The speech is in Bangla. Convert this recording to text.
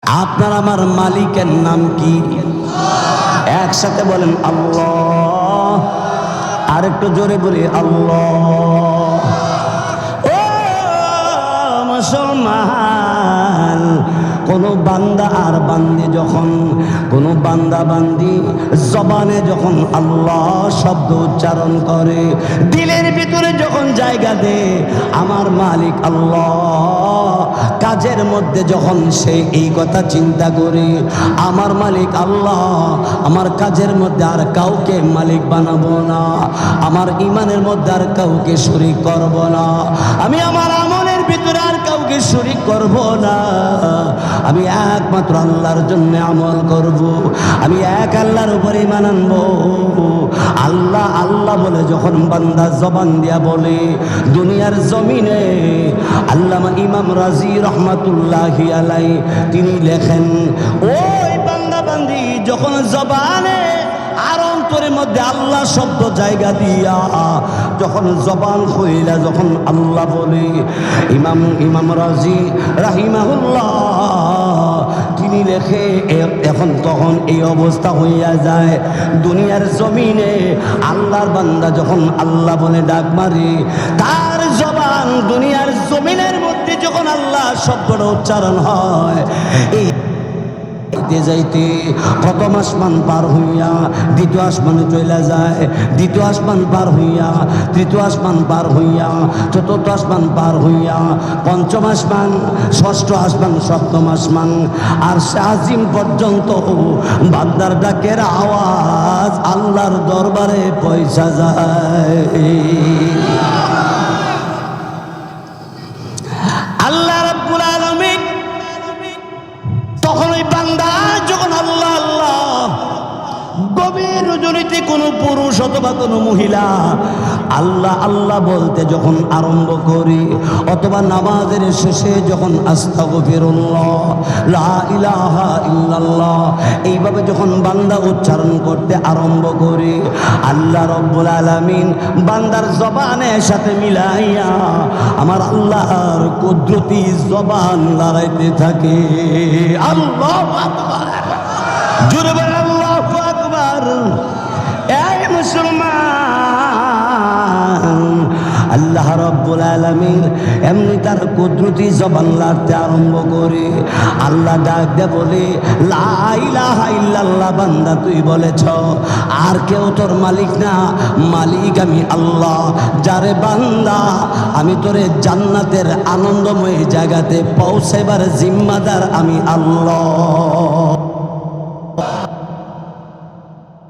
আপনার আমার মালিকের নাম কি? একসাথে বলেন আল্লাহ। আর একটু জোরে বলি আল্লাহ। ও মুসলমান, কোন বান্দা আর বান্দি যখন কোন বান্দা বান্দি জবানে যখন আল্লাহ শব্দ উচ্চারণ করে, দিলের ভিতরে যখন জায়গা দেয় আমার মালিক আল্লাহ, কাজের মধ্যে যখন সে এই কথা চিন্তা করে আমার মালিক আল্লাহ, আমার কাজের মধ্যে আর কাউকে মালিক বানাবো না, আমার ইমানের মধ্যে আর কাউকে শরীক করব না, আমি আমার আমলের ভিতরে আর কাউকে শরীক করব না, আমি একমাত্র আল্লাহর জন্য আমল করব, আমি এক আল্লাহর উপরে ঈমান আনবো। আল্লাহ আল্লাহ বলে যখন বান্দা জবান দিয়া বলে, দুনিয়ার জমিনে আল্লামা ইমাম রাজি রহমাতুল্লাহি আলাইহি তিনি লেখেন, ওই বান্দা বান্দি যখন জবানে আর অন্তরের মধ্যে আল্লাহ শব্দ জায়গা দিয়া যখন জবান হইলা যখন আল্লাহ বলে, ইমাম রাজি রাহিমাহুল্লাহ তিনি লেখে, এখন তখন এই অবস্থা হইয়া যায়, দুনিয়ার জমিনে আল্লাহর বান্দা যখন আল্লাহ বলে ডাক মারে, তার জবান দুনিয়ার জমিনের মধ্যে যখন আল্লাহ শব্দটা উচ্চারণ হয়, এই যাইতে প্রথম আসমান পার হইয়া দ্বিতীয় আসমানে চলে যায়, দ্বিতীয় আসমান পার হইয়া তৃতীয় আসমান পার হইয়া চতুর্থ আসমান পার হইয়া পঞ্চম আসমান, ষষ্ঠ আসমান, সপ্তম আসমান, আর আজিম পর্যন্ত বান্দার ডাকের আওয়াজ আল্লাহর দরবারে পৌঁছা যায়। আল্লাহ রাব্বুল আলামিন তখন ওই বান্দা যখন আল্লাহ আল্লাহ গভীর রজনীতে কোনো পুরুষ অথবা কোনো মহিলা আল্লাহ আল্লাহ বলতে যখন আরম্ভ করি, অথবা নামাজের শেষে যখন আস্তাগফিরুল্লাহ লা ইলাহা ইল্লাল্লাহ এইভাবে যখন বান্দা উচ্চারণ করতে আরম্ভ করি, আল্লাহ রাব্বুল আলামিন বান্দার জবানের সাথে মিলাইয়া আমার আল্লাহর কুদরতি জবান লড়াইতে থাকে। আল্লাহু আকবার, জোরে বলেন আল্লাহু আকবার। এই মুসলমান, আল্লাহ রাব্বুল আলামিন এমনি তার কুদরতি জবান লড়তে আরম্ভ করে আল্লাহ ডাক দে বলে, লা ইলাহা ইল্লাল্লাহ, বান্দা তুই বলেছ আর কেউ তোর মালিক না, মালিক আমি আল্লাহ, যারে বান্দা আমি তোরে জান্নাতের আনন্দময় জায়গাতে পৌঁছাইবার জিম্মাদার আমি আল্লাহ।